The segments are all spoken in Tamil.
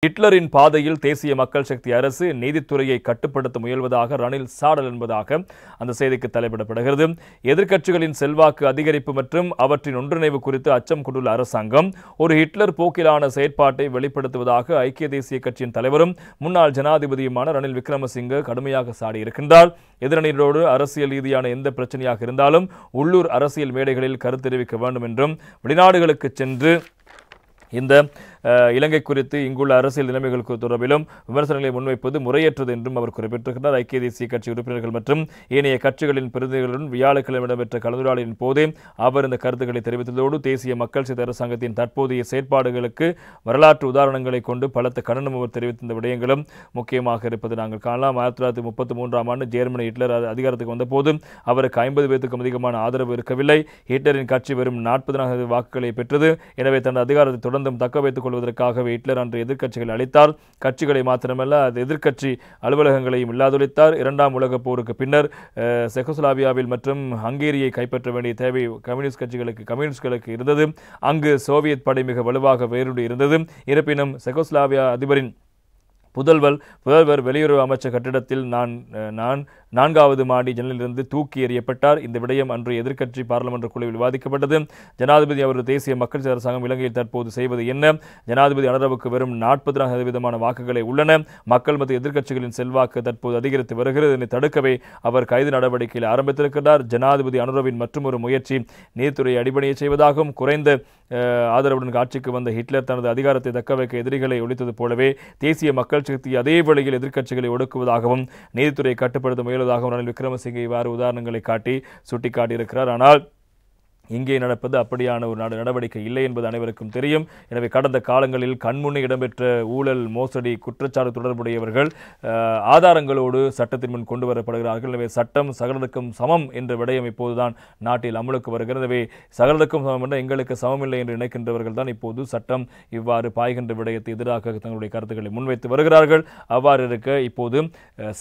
ஹிட்லரின் பாதையில் தேசிய மக்கள் சக்தி அரசு நீதித்துறையை கட்டுப்படுத்த முயல்வதாக ரணில் சாடல் என்பதாக அந்த செய்திக்கு தலைப்பிடப்படுகிறது. எதிர்க்கட்சிகளின் செல்வாக்கு அதிகரிப்பு மற்றும் அவற்றின் ஒன்றிணைவு குறித்து அச்சம் கொண்டுள்ள அரசாங்கம் ஒரு ஹிட்லர் போக்கிலான செயற்பாட்டை வெளிப்படுத்துவதாக ஐக்கிய தேசிய கட்சியின் தலைவரும் முன்னாள் ஜனாதிபதியுமான ரணில் விக்ரமசிங்கே கடுமையாக சாடியிருக்கின்றார். எதிரணியோடு அரசியல் ரீதியான எந்த பிரச்சனையாக இருந்தாலும் உள்ளூர் அரசியல் மேடைகளில் கருத்து தெரிவிக்க வேண்டும் என்றும் வெளிநாடுகளுக்கு சென்று இந்த இலங்கை குறித்து இங்குள்ள அரசியல் நிலைமைகள் தொடர்பிலும் விமர்சனங்களை முன்வைப்பது முறையற்றது என்றும் அவர் குறிப்பிட்டிருக்கிறார். ஐக்கிய தேசிய கட்சி உறுப்பினர்கள் மற்றும் ஏனைய கட்சிகளின் பிரதிநிதிகளுடன் வியாழக்கிழமை இடம்பெற்ற கலந்துரையாடலின் போதே அவர் இந்த கருத்துக்களை தெரிவித்ததோடு தேசிய மக்கள் சக்தி அரசாங்கத்தின் தற்போதைய செயற்பாடுகளுக்கு வரலாற்று உதாரணங்களை கொண்டு பலத்த கண்டனம் அவர் தெரிவித்த விடயங்களும் முக்கியமாக இருப்பது நாங்கள் காணலாம். 1933ஆம் ஆண்டு ஜெர்மனி ஹிட்லர் அதிகாரத்துக்கு வந்தபோது அவருக்கு 50 பேருக்கும் அதிகமான ஆதரவு இருக்கவில்லை. ஹிட்லரின் கட்சி வெறும் 40 வாக்குகளை பெற்றது. எனவே தனது அதிகாரத்தை தொடர்ந்தும் தக்க வைத்துக் கொள்வதற்காகவே ஹிட்லர் அன்று எதிர்க்கட்சிகள் அளித்தார். கட்சிகளை மாத்திரமல்ல அது எதிர்க்கட்சி அலுவலகங்களையும் இல்லாதொழித்தார். இரண்டாம் உலகப் போருக்கு பின்னர் செகோஸ்லாவியாவில் மற்றும் ஹங்கேரியை கைப்பற்ற வேண்டிய தேவை கம்யூனிஸ்டுகளுக்கு இருந்தது. அங்கு சோவியத் படை மிக வலுவாக வேரூன்றி இருந்தது. இருப்பினும் செகோஸ்லாவியா அதிபரின் புதல்வர் வெளியுறவு அமைச்சர் கட்டிடத்தில் நான் 4வது மாடி ஜன்னலிலிருந்து தூக்கி எறியப்பட்டார். இந்த விடயம் அன்று எதிர்க்கட்சி பாராளுமன்ற குழுவில் விவாதிக்கப்பட்டது. ஜனாதிபதி அவரது தேசிய மக்கள் சக்தி அரசாங்கம் இலங்கையில் தற்போது செய்வது என்ன? ஜனாதிபதி அனுரவுக்கு வெறும் 40% வாக்குகளை உள்ளன. மக்கள் மற்றும் எதிர்க்கட்சிகளின் செல்வாக்கு தற்போது அதிகரித்து வருகிறது. இதனை தடுக்கவே அவர் கைது நடவடிக்கையில் ஆரம்பித்திருக்கிறார். ஜனாதிபதி அனுரவின் மற்றொரு முயற்சி நீதித்துறையை அடிபணிய செய்வதாகவும் குறைந்த ஆதரவுடன் ஆட்சிக்கு வந்த ஹிட்லர் தனது அதிகாரத்தை தக்கவைக்க எதிரிகளை ஒழித்தது போலவே தேசிய மக்கள் சக்தி அதே வழியில் எதிர்க்கட்சிகளை ஒடுக்குவதாகவும் நீதித்துறையை கட்டுப்படுத்த முயல்வதாகவும் ரணில் விக்ரமசிங்கே இவ்வாறு உதாரணங்களை சுட்டிக்காட்டியிருக்கிறார். ஆனால் இங்கே நடப்பது அப்படியான ஒரு நடவடிக்கை இல்லை என்பது அனைவருக்கும் தெரியும். எனவே கடந்த காலங்களில் கண்முன்னே இடம்பெற்ற ஊழல் மோசடி குற்றச்சாட்டு தொடர்புடையவர்கள் ஆதாரங்களோடு சட்டத்தின் முன் கொண்டு வரப்படுகிறார்கள். எனவே சட்டம் சகலருக்கும் சமம் என்ற விடயம் இப்போதுதான் நாட்டில் அமலுக்கு வருகிறது. எனவே சகலருக்கும் சமம் என்ற எங்களுக்கு சமமில்லை என்று நினைக்கின்றவர்கள் தான் இப்போது சட்டம் இவ்வாறு பாய்கின்ற விடயத்தை எதிராக தங்களுடைய கருத்துக்களை முன்வைத்து வருகிறார்கள். அவ்வாறு இருக்க இப்போது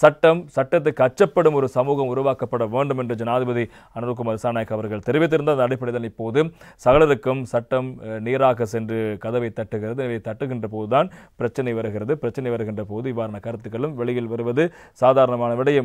சட்டத்துக்கு அச்சப்படும் ஒரு சமூகம் உருவாக்கப்பட வேண்டும் என்று ஜனாதிபதி அனுரகுமார் திசாநாயக்க அவர்கள் தெரிவித்திருந்தார். இப்போது சகலருக்கும் சட்டம் நேராக சென்று கதவை தட்டுகிறது. தட்டுகின்ற போதுதான் பிரச்சனை வருகிறது. பிரச்சனை வருகின்ற போது இவ்வாறான கருத்துக்களும் வெளியில் வருவது சாதாரணமான விடயம்.